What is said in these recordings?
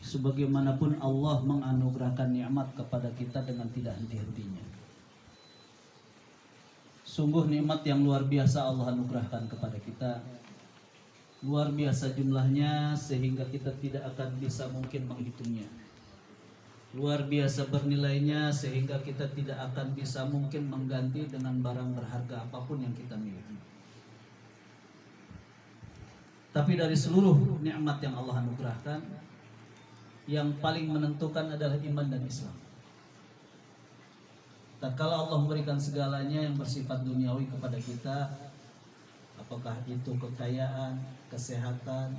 sebagaimanapun Allah menganugerahkan nikmat kepada kita dengan tidak henti-hentinya. Sungguh nikmat yang luar biasa Allah anugerahkan kepada kita, luar biasa jumlahnya sehingga kita tidak akan bisa mungkin menghitungnya, luar biasa bernilainya sehingga kita tidak akan bisa mungkin mengganti dengan barang berharga apapun yang kita miliki. Tapi dari seluruh nikmat yang Allah anugerahkan, yang paling menentukan adalah iman dan Islam. Tatkala Allah memberikan segalanya yang bersifat duniawi kepada kita, apakah itu kekayaan, kesehatan,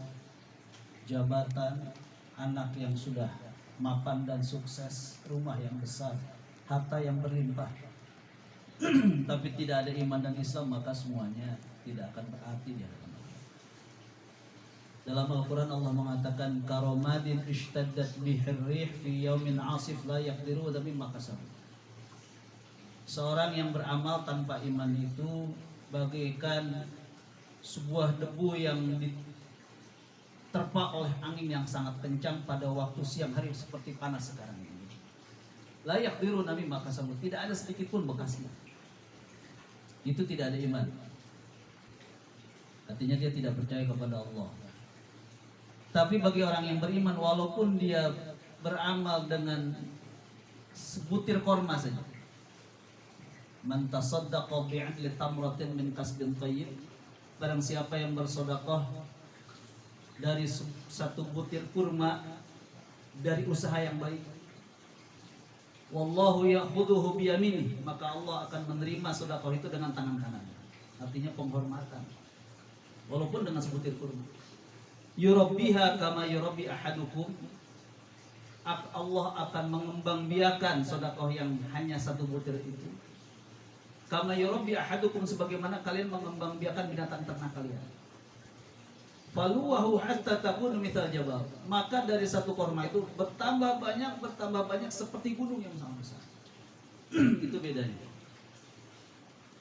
jabatan, anak yang sudah mapan dan sukses, rumah yang besar, harta yang berlimpah, tapi tidak ada iman dan Islam, maka semuanya tidak akan berarti di hadapan Allah. Dalam Al-Quran Allah mengatakan, karomadin ishtaddat bihir rih fi yaumin asif la yaqdiru mimma kasabu. Seorang yang beramal tanpa iman itu bagaikan sebuah debu yang diterpa oleh angin yang sangat kencang pada waktu siang hari seperti panas sekarang ini. La yaqdiru mimma kasabu, tidak ada sedikit pun bekasnya. Itu tidak ada iman. Artinya dia tidak percaya kepada Allah. Tapi bagi orang yang beriman, walaupun dia beramal dengan sebutir korma saja, man tasaddaqa bi'adli tamratin min kasbin thayyib, barang siapa yang bersedekah dari satu butir kurma dari usaha yang baik, wallahu ya'khudhuhu biyaminih, maka Allah akan menerima sedekah itu dengan tangan kanan. Artinya penghormatan, walaupun dengan sebutir kurma. Yurabbiha kama yurabbi ahadukum, Allah akan mengembangbiakan sedekah yang hanya satu butir itu. Kama yurabbi ahadukum, sebagaimana kalian mengembangbiakan binatang ternak kalian. Faluwahu hatta takunu mithal jabal, maka dari satu korma itu bertambah banyak seperti gunung yang sangat besar. Itu bedanya.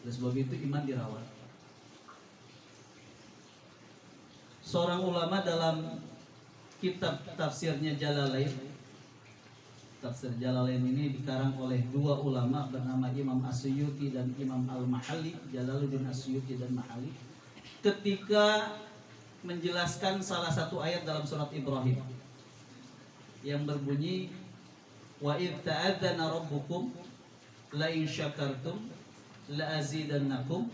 Oleh sebab itu iman dirawat. Seorang ulama dalam kitab tafsirnya Jalalain, tafsir Jalalain ini dikarang oleh dua ulama bernama Imam As-Suyuti dan Imam Al-Mahalli, Jalaluddin As-Suyuti dan Mahalli, ketika menjelaskan salah satu ayat dalam surat Ibrahim yang berbunyi, wa idh ta'adzana rabbukum la in syakartum la azidannakum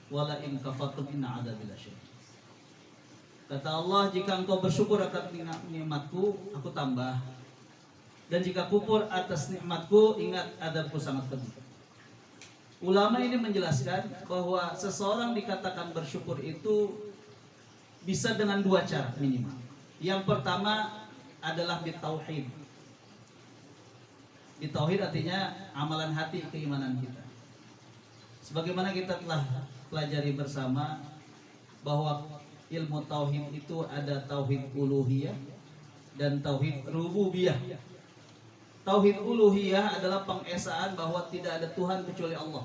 wa la in kafartum inna 'adzabi lasyadid. Kata Allah, jika engkau bersyukur atas nikmatku, aku tambah. Dan jika kufur atas nikmatku, ingat adabku sangat pedih. Ulama ini menjelaskan bahwa seseorang dikatakan bersyukur itu bisa dengan dua cara minimal. Yang pertama adalah bitauhid. Bitauhid artinya amalan hati, keimanan kita. Sebagaimana kita telah pelajari bersama bahwa ilmu tauhid itu ada tauhid uluhiyah dan tauhid rububiyah. Tauhid uluhiyah adalah pengesaan bahwa tidak ada Tuhan kecuali Allah.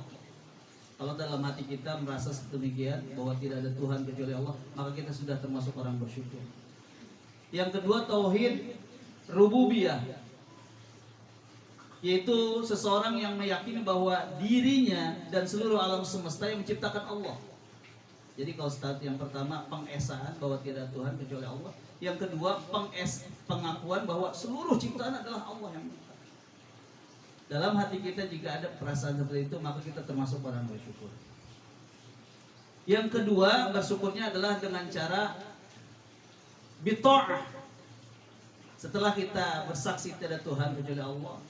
Kalau dalam hati kita merasa demikian bahwa tidak ada Tuhan kecuali Allah, maka kita sudah termasuk orang bersyukur. Yang kedua tauhid rububiyah, yaitu seseorang yang meyakini bahwa dirinya dan seluruh alam semesta yang menciptakan Allah. Jadi kalau start yang pertama pengesaan bahwa tidak ada Tuhan kecuali Allah. Yang kedua pengakuan bahwa seluruh ciptaan adalah Allah yang menciptakan. Dalam hati kita jika ada perasaan seperti itu, maka kita termasuk orang bersyukur. Yang kedua bersyukurnya adalah dengan cara bita'ah. Setelah kita bersaksi tidak ada Tuhan kecuali Allah,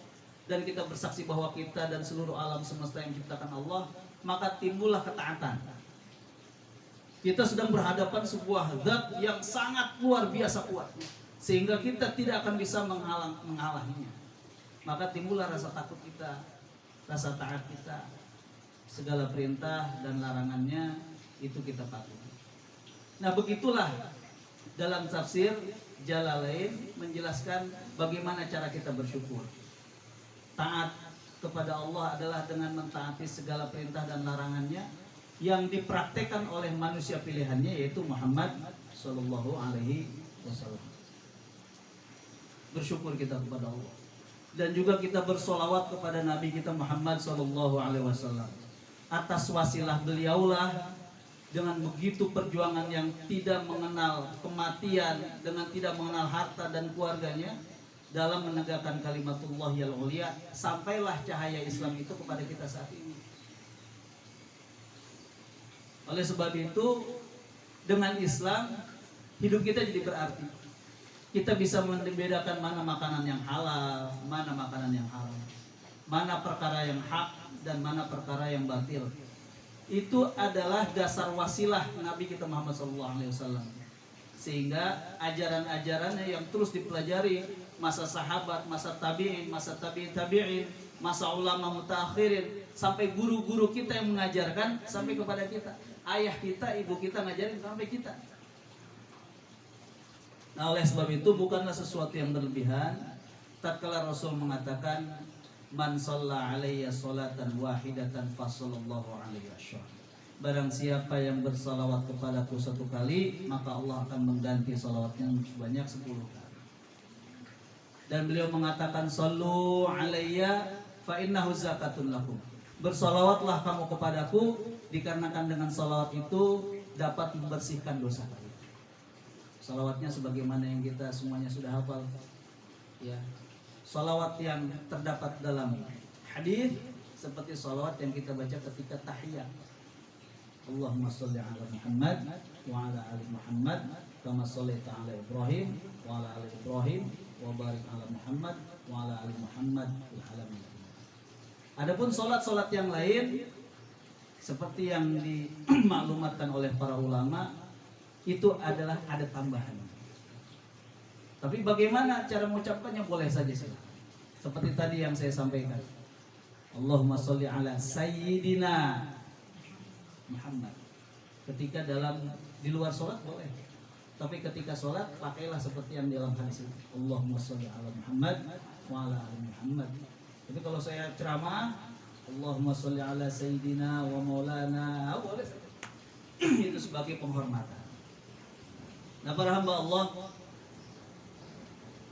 dan kita bersaksi bahwa kita dan seluruh alam semesta yang diciptakan Allah, maka timbullah ketaatan. Kita sedang berhadapan sebuah zat yang sangat luar biasa kuat, sehingga kita tidak akan bisa menghalanginya. Maka timbullah rasa takut kita, rasa taat kita, segala perintah dan larangannya itu kita patuhi. Nah begitulah dalam tafsir Jalalain menjelaskan bagaimana cara kita bersyukur. Taat kepada Allah adalah dengan mentaati segala perintah dan larangannya yang dipraktekkan oleh manusia pilihannya, yaitu Muhammad Sallallahu Alaihi Wasallam. bersyukur kita kepada Allah. Dan juga kita bersolawat kepada Nabi kita Muhammad SAW. Atas wasilah beliaulah, dengan begitu perjuangan yang tidak mengenal kematian, dengan tidak mengenal harta dan keluarganya, dalam menegakkan kalimatullah yang ulia, sampailah cahaya Islam itu kepada kita saat ini. Oleh sebab itu, dengan Islam hidup kita jadi berarti. Kita bisa membedakan mana makanan yang halal, mana makanan yang haram, mana perkara yang hak dan mana perkara yang batil. Itu adalah dasar wasilah Nabi kita Muhammad SAW. Sehingga ajaran-ajarannya yang terus dipelajari masa sahabat, masa tabi'in, masa tabi'in, masa ulama mutakhirin, sampai guru-guru kita yang mengajarkan sampai kepada kita. Ayah kita, ibu kita ngajarin sampai kita. Nah, oleh sebab itu bukanlah sesuatu yang berlebihan tatkala Rasul mengatakan man shalla alayya sholatan wahidatan fa sallallahu alaihi wasallam. Barang siapa yang bersalawat kepadaku satu kali, maka Allah akan mengganti salawatnya sebanyak 10 kali. Dan beliau mengatakan sallu alayya fa innahu zakatun lakum. Bersalawatlah kamu kepadaku, dikarenakan dengan salawat itu dapat membersihkan dosa kalian. Salawatnya sebagaimana yang kita semuanya sudah hafal, ya. Salawat yang terdapat dalam hadis seperti salawat yang kita baca ketika tahiyat. Allahumma sholli ala Muhammad wa ala ali Muhammad kama shallaita ala Ibrahim wa ala ali Ibrahim wa barik ala Muhammad wa ala ali Muhammad fil alamin. Adapun salat-salat yang lain seperti yang dimaklumatkan oleh para ulama, itu adalah ada tambahan. Tapi bagaimana cara mengucapkannya boleh saja silakan. Seperti tadi yang saya sampaikan. Allahumma sholli ala sayyidina Muhammad. Ketika di luar sholat boleh. Tapi ketika sholat pakailah seperti yang dalam hadis itu. Allahumma sholli ala Muhammad wa ala ali Muhammad. Tapi kalau saya ceramah, Allahumma sholli ala sayyidina wa maulana, boleh saja. Itu sebagai penghormatan. Nah, para hamba Allah,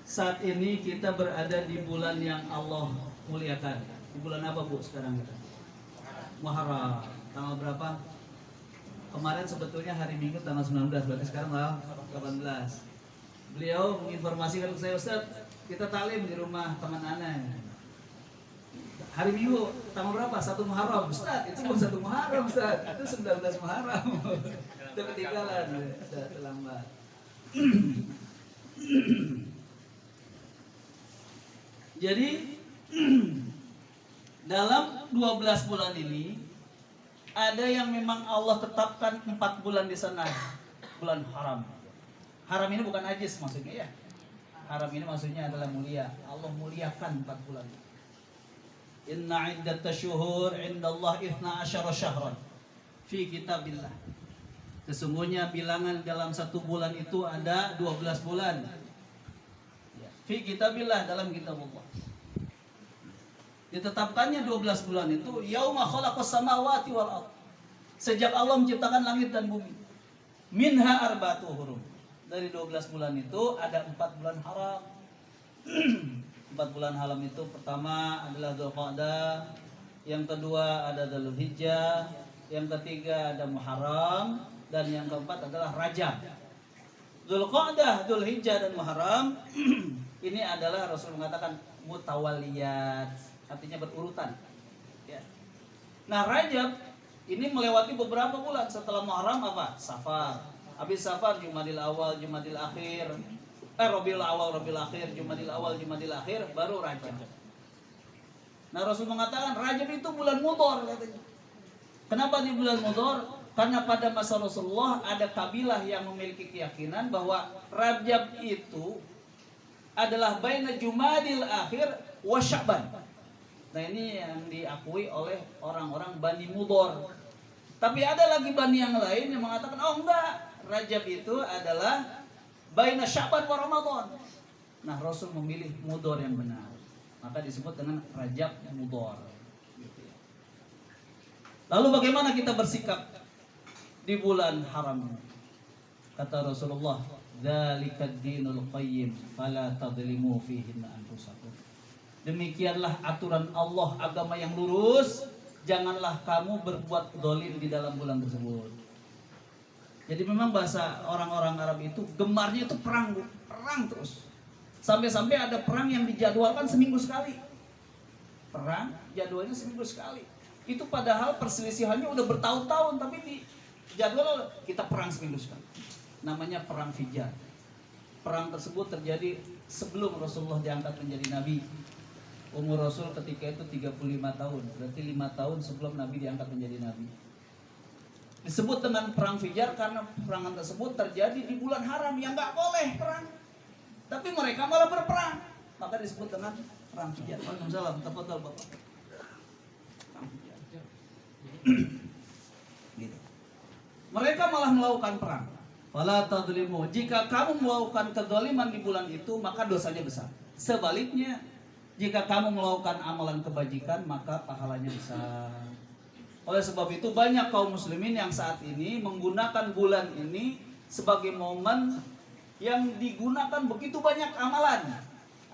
saat ini kita berada di bulan yang Allah muliakan. Di bulan apa, Bu, sekarang kita? Muharram. Tanggal berapa? Kemarin sebetulnya hari Minggu tanggal 19, berarti sekarang tanggal 18. Beliau menginformasikan ke saya, Ustaz, kita talim di rumah teman Ana. Hari Minggu tanggal berapa? 1 Muharram. Ustaz, itu bukan 1 Muharram, Ustaz. Itu 19 Muharram. Itu ketinggalan, Ustaz, terlambat. Jadi dalam 12 bulan ini ada yang memang Allah tetapkan 4 bulan di sana, bulan haram. Haram ini bukan najis maksudnya, ya. Haram ini maksudnya adalah mulia. Allah muliakan 4 bulan. Inna iddatasyuhur indallah 12 syahran fi kitabillah. Sesungguhnya bilangan dalam 1 bulan itu ada 12 bulan. Fi kitabillah, dalam kitab Allah. Ditetapkannya 12 bulan itu yauma khalaqas samawati wal ardh. Sejak Allah menciptakan langit dan bumi. Minha arba'atu hurum. Dari 12 bulan itu ada 4 bulan haram. 4 bulan haram itu pertama adalah Dzulqa'dah, yang kedua ada Dzulhijjah, yang ketiga ada Muharram, dan yang keempat adalah Rajab. Dzulqa'dah, Dzulhijjah dan Muharram ini adalah Rasul mengatakan mutawaliyat, artinya berurutan. Ya. Nah, Rajab ini melewati beberapa bulan. Setelah Muharram apa? Safar. Habis Safar Jumadil Awal, Jumadil Akhir, Rabiul Awal, Rabiul Akhir, Jumadil Awal, Jumadil Akhir, baru Rajab. Nah, Rasul mengatakan Rajab itu bulan mudhor katanya. Kenapa di bulan mudhor? Karena pada masa Rasulullah ada kabilah yang memiliki keyakinan bahwa Rajab itu adalah baina Jumadil Akhir wa Sya'ban. Nah, ini yang diakui oleh orang-orang Bani Mudhor. Tapi ada lagi Bani yang lain yang mengatakan, oh enggak, Rajab itu adalah baina Sya'ban wa Ramadan. Nah, Rasul memilih Mudhor yang benar. Maka disebut dengan Rajab Mudhor. Lalu bagaimana kita bersikap di bulan haram ini? Kata Rasulullah, "Dzalikad dinul qayyim, fala tadlimu fihinna anfusakum." Demikianlah aturan Allah, agama yang lurus, janganlah kamu berbuat dolim di dalam bulan tersebut. Jadi memang bahasa orang-orang Arab itu gemarnya itu perang, Bu. Perang terus. Sampai-sampai ada perang yang dijadwalkan seminggu sekali. Perang jadwalnya seminggu sekali. Itu padahal perselisihannya udah bertahun-tahun, tapi di jadwal kita perang seminggu sekali. Namanya perang Fijar. Perang tersebut terjadi sebelum Rasulullah diangkat menjadi nabi. Umur Rasul ketika itu 35 tahun. Berarti 5 tahun sebelum Nabi diangkat menjadi nabi. Disebut dengan perang Fijar karena perangan tersebut terjadi di bulan haram yang nggak boleh perang. Tapi mereka malah berperang. Maka disebut dengan perang Fijar. Waalaikumsalam. Tafadhol Bapak. Perang Fijar. Gitu. Mereka malah melakukan perang. Wala tadlimu. Jika kamu melakukan kezaliman di bulan itu, maka dosanya besar. Sebaliknya, jika kamu melakukan amalan kebajikan, maka pahalanya besar. Oleh sebab itu banyak kaum muslimin yang saat ini menggunakan bulan ini sebagai momen yang digunakan begitu banyak amalan.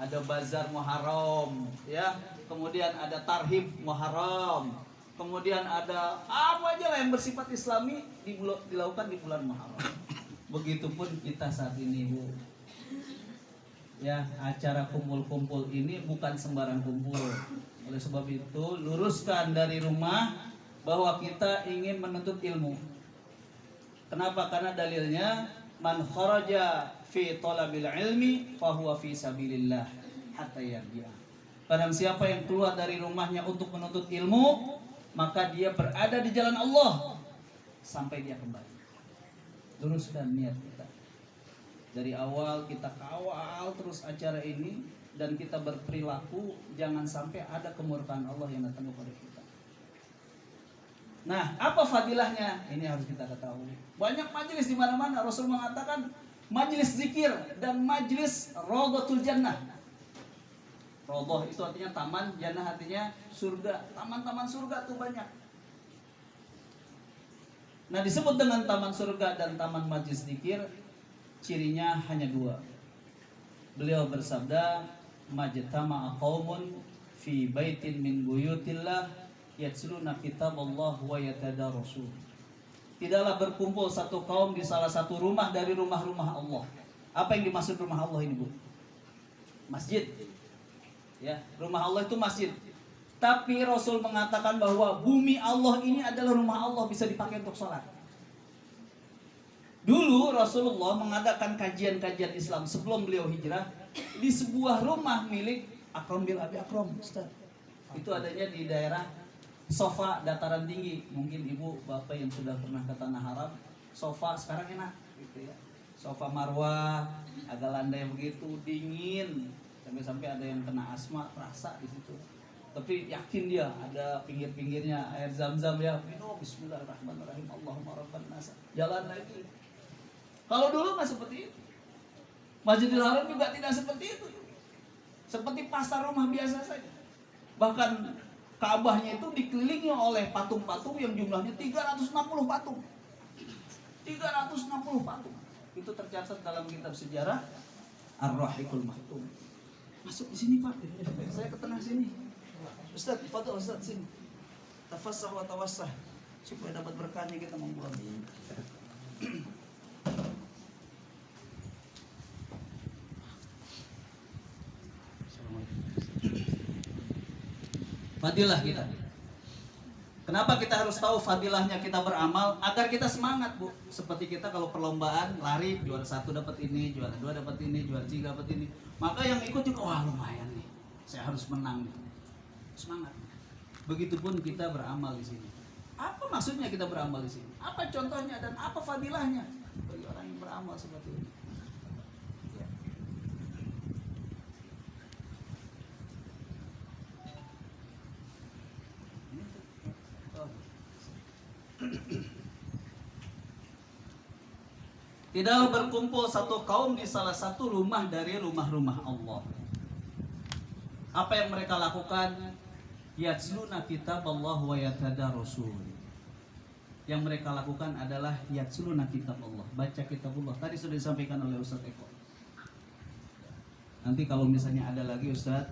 Ada bazar Muharram, ya, kemudian ada tarhib Muharram, kemudian ada apa aja lah yang bersifat Islami dilakukan di bulan Muharram. Begitupun kita saat ini, Bu. Ya, acara kumpul-kumpul ini bukan sembarang kumpul. Oleh sebab itu, luruskan dari rumah bahwa kita ingin menuntut ilmu. Kenapa? Karena dalilnya man kharaja fi talabil ilmi fahuwa fi sabilillah hatta yarji'a. Barang siapa yang keluar dari rumahnya untuk menuntut ilmu, maka dia berada di jalan Allah sampai dia kembali. Luruskan niat kita. Dari awal kita kawal terus acara ini dan kita berperilaku jangan sampai ada kemurkaan Allah yang datang kepada kita. Nah, apa fadilahnya? Ini harus kita ketahui. Banyak majelis di mana-mana. Rasul mengatakan majelis zikir dan majelis Raudhatul Jannah. Raudhah itu artinya taman, jannah artinya surga. Taman-taman surga tuh banyak. Nah, disebut dengan taman surga dan taman majelis zikir, cirinya hanya dua. Beliau bersabda, "Majtama'a qaumun fi baitin min buyutillah yatsluna kitaballah wa yatadarasun." Tidaklah berkumpul satu kaum di salah satu rumah dari rumah-rumah Allah. Apa yang dimaksud rumah Allah ini, Bu? Masjid. Ya, rumah Allah itu masjid. Tapi Rasul mengatakan bahwa bumi Allah ini adalah rumah Allah, bisa dipakai untuk sholat. Dulu Rasulullah mengadakan kajian-kajian Islam sebelum beliau hijrah di sebuah rumah milik Akram bin Abi Akram, Ustaz. Itu adanya di daerah Sofa, dataran tinggi. Mungkin ibu bapak yang sudah pernah ke Tanah Haram, sofa sekarang enak gitu ya. Sofa Marwah agak landai begitu, dingin, sampai-sampai ada yang kena asma rasa di situ. Tapi yakin dia ada pinggir-pinggirnya air zam-zam ya. Minum bismillahirrahmanirrahim. Allahumma rabban nas. Jalan lagi. Kalau dulu nggak seperti itu. Masjidil Haram juga tidak seperti itu. Seperti pasar rumah biasa saja. Bahkan Ka'bahnya itu dikelilingi oleh patung-patung yang jumlahnya 360 patung. 360 patung. Itu tercatat dalam kitab sejarah Ar-Rahiqul Maktum. Masuk di sini, Pak. Saya ke tengah sini. Ustaz, fadhil Ustaz sini. Tafassah wa tawassah supaya dapat berkahnya kita membuat. Fadilah kita. Kenapa kita harus tahu fadilahnya kita beramal? Agar kita semangat, Bu. Seperti kita kalau perlombaan lari, juara 1 dapat ini, juara 2 dapat ini, juara 3 dapat ini. Maka yang ikut juga, wah lumayan nih, saya harus menang. Semangat. Begitupun kita beramal di sini. Apa maksudnya kita beramal di sini? Apa contohnya dan apa fadilahnya bagi orang yang beramal seperti ini? Tidaklah berkumpul satu kaum di salah satu rumah dari rumah-rumah Allah. Apa yang mereka lakukan? Yatsluna kitaballah wa yatadarasun. yang mereka lakukan adalah yatsuluna kitab Allah, baca kitab Allah. Tadi sudah disampaikan oleh Ustaz Eko. Nanti kalau misalnya ada lagi Ustaz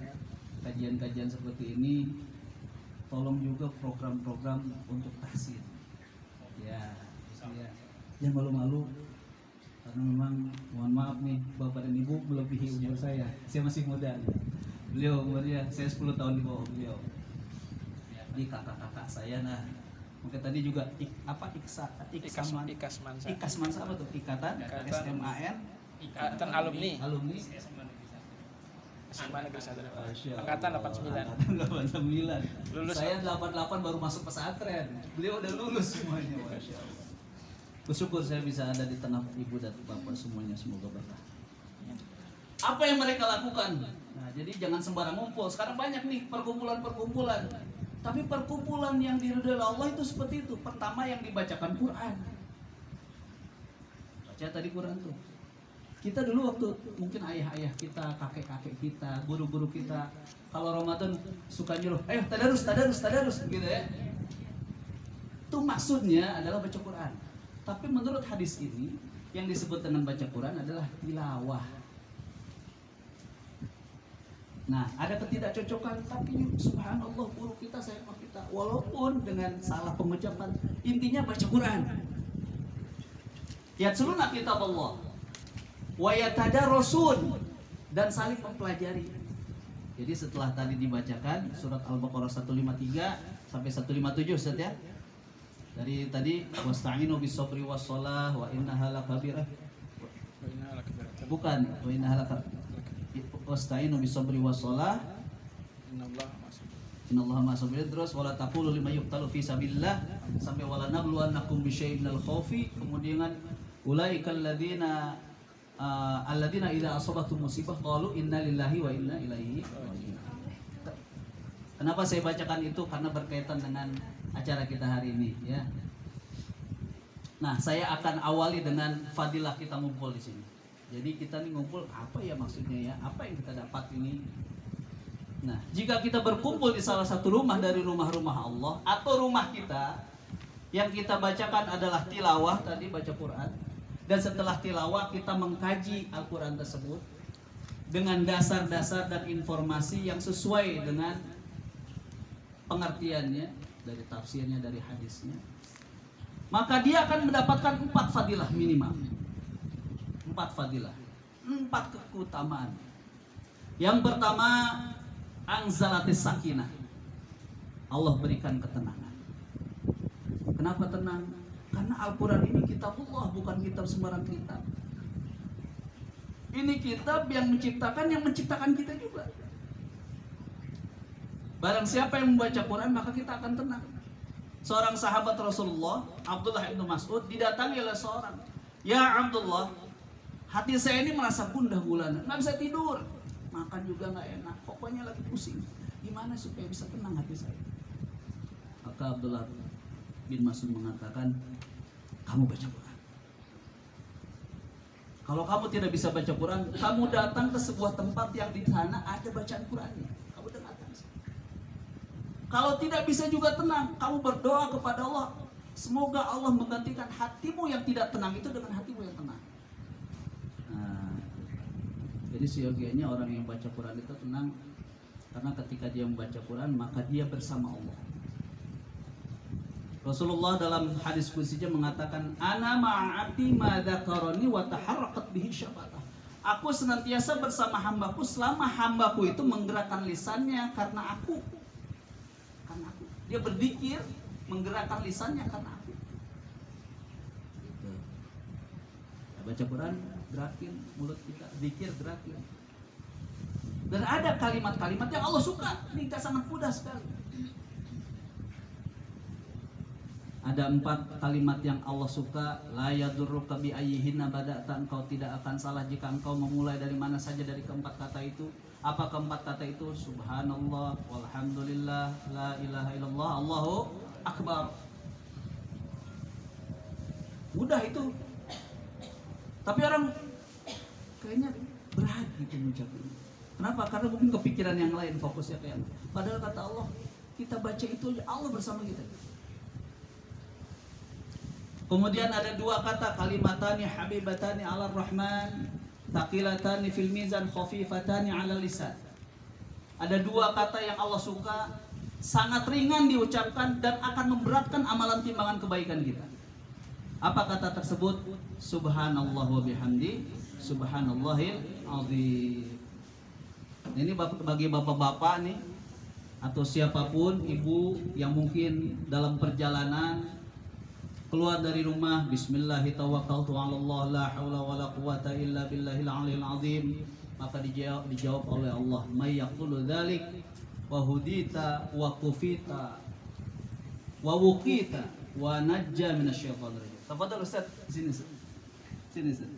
kajian-kajian seperti ini, tolong juga program-program untuk tahsin. Ya, jangan malu-malu, karena memang mohon maaf nih Bapak dan Ibu melebihi umur saya masih muda nih. Beliau umurnya saya 10 tahun di bawah beliau. Di kakak-kakak saya. Nah, mungkin tadi juga Ikasmansa apa tuh? Ikatan SMAN Ikatan alumni SMA Negeri 1 angkatan 89. Lulus. Saya 88 baru masuk pesantren. Beliau udah lulus semuanya, Masya Allah. Bersyukur saya bisa ada di tengah ibu dan bapak semuanya, semoga berkah. Apa yang mereka lakukan? Nah, jadi jangan sembarang ngumpul. Sekarang banyak nih perkumpulan-perkumpulan. Tapi perkumpulan yang diridhoi Allah itu seperti itu. Pertama yang dibacakan Quran. Baca tadi Quran tuh. Kita dulu waktu mungkin ayah-ayah kita, kakek-kakek kita, guru-guru kita, kalau Ramadan suka nyuruh, ayo tadarus gitu ya. Itu maksudnya adalah baca Quran. Tapi menurut hadis ini yang disebut dengan baca Quran adalah tilawah. Nah, ada ketidakcocokan, tapi subhanallah guru kita, saya kita, walaupun dengan salah pengucapan, intinya baca Quran. Yatsuluna kitab Allah wa yatadarrusun, dan saling mempelajari. Jadi setelah tadi dibacakan surat Al-Baqarah 153 sampai 157 Ustaz ya. Dari tadi wasta'inu bis-sabri was-shalah wa innaha lakabirah. Bukan, wa innaha wasta'inu bis-sabri was-shalah. Innallaha ma'as-sabirin. Terus wala taqulu lima yuqtalu fi sabilillah sampai wala nabluwannakum bisyai'in minal khaufi. Kemudian ulaikal ladzina alladzina idza asabatum musibah qalu inna lillahi wa inna ilaihi raji'un. Kenapa saya bacakan itu? Karena berkaitan dengan acara kita hari ini ya. Nah, saya akan awali dengan fadilah kita ngumpul di sini. Jadi kita nih ngumpul apa ya maksudnya ya? Apa yang kita dapat ini? Nah, jika kita berkumpul di salah satu rumah dari rumah-rumah Allah atau rumah kita, yang kita bacakan adalah tilawah tadi, baca Quran. Dan setelah tilawah kita mengkaji Al-Quran tersebut dengan dasar-dasar dan informasi yang sesuai dengan pengertiannya, dari tafsirnya, dari hadisnya, maka dia akan mendapatkan 4 fadilah minimal. 4 fadilah, 4 keutamaan. Yang pertama, anzalatis sakinah, Allah berikan ketenangan. Kenapa tenang? Karena Al-Quran ini kitabullah, bukan kitab sembarang kitab. Ini kitab yang menciptakan kita juga. Barang siapa yang membaca Quran, maka kita akan tenang. Seorang sahabat Rasulullah, Abdullah bin Mas'ud, didatangi oleh seorang, "Ya Abdullah, hati saya ini merasa gundah gulana, nggak bisa tidur, makan juga nggak enak, pokoknya lagi pusing. Gimana supaya bisa tenang hati saya?" Maka Abdullah bin Mas'ud mengatakan, "Kamu baca Quran. Kalau kamu tidak bisa baca Quran, kamu datang ke sebuah tempat yang di sana ada bacaan Qurannya. Kamu dengarkan. Kalau tidak bisa juga tenang, kamu berdoa kepada Allah. Semoga Allah menggantikan hatimu yang tidak tenang itu dengan hatimu yang tenang." Nah, jadi seyogianya orang yang baca Quran itu tenang, karena ketika dia membaca Quran, maka dia bersama Allah. Rasulullah dalam hadis qudsinya mengatakan, "Ana ma'ati ma dzakarani wa taharraqat bihi syafatah." Aku senantiasa bersama hambaku selama hambaku itu menggerakkan lisannya karena aku. Karena aku. Dia berzikir, menggerakkan lisannya karena aku. Gitu. Ya, baca Quran, gerakin mulut kita, zikir, gerakin. Dan ada kalimat-kalimat yang Allah suka, ini sangat mudah sekali. Ada 4 kalimat yang Allah suka. La yadurruka bi ayyihinna bada'ta, engkau tidak akan salah jika engkau memulai dari mana saja dari keempat kata itu. Apa keempat kata itu? Subhanallah, walhamdulillah, la ilaha illallah, Allahu akbar. Mudah itu. Tapi orang kayaknya berat gitu mengucapkan. Kenapa? Karena mungkin kepikiran yang lain, fokusnya kayak. Padahal kata Allah, kita baca itu Allah bersama kita. Kemudian ada dua kata, kalimatani habibatani 'alar rahman, taqilatani fil mizan, khafifatani 'alal lisan. Ada dua kata yang Allah suka, sangat ringan diucapkan dan akan memberatkan amalan timbangan kebaikan kita. Apa kata tersebut? Subhanallah wa bihamdi, subhanallahil azim. Ini bagi bapak-bapak nih, atau siapapun ibu yang mungkin dalam perjalanan keluar dari rumah, bismillahi tawakkaltu 'alallah la haula wala quwata illa billahil aliyil azim, maka dijawab oleh Allah, may yaqulu dzalik wa hudita wa kufita wa wuqita wa najja minasyaitonir rajim. Tafadhal Ustaz, sini Ustaz. Sini Ustaz.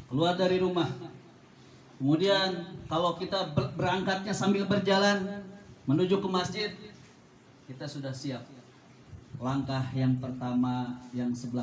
Keluar dari rumah, kemudian kalau kita berangkatnya sambil berjalan menuju ke masjid, kita sudah siap. Langkah yang pertama yang sebelah